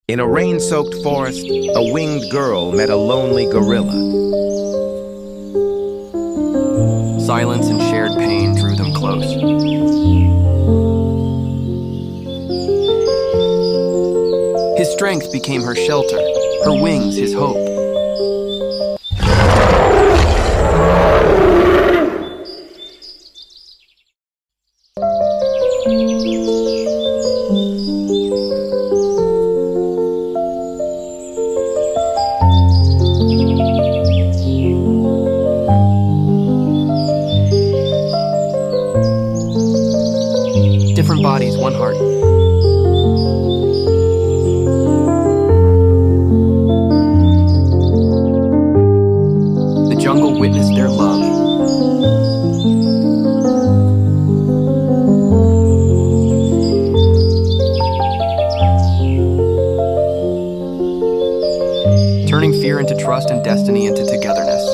In a rain-soaked forest, a winged girl met a lonely gorilla. Silence and shared pain drew them close. His strength became her shelter, her wings his hope. Different bodies, one heart. The jungle witnessed their love. Turning fear into trust and destiny into togetherness.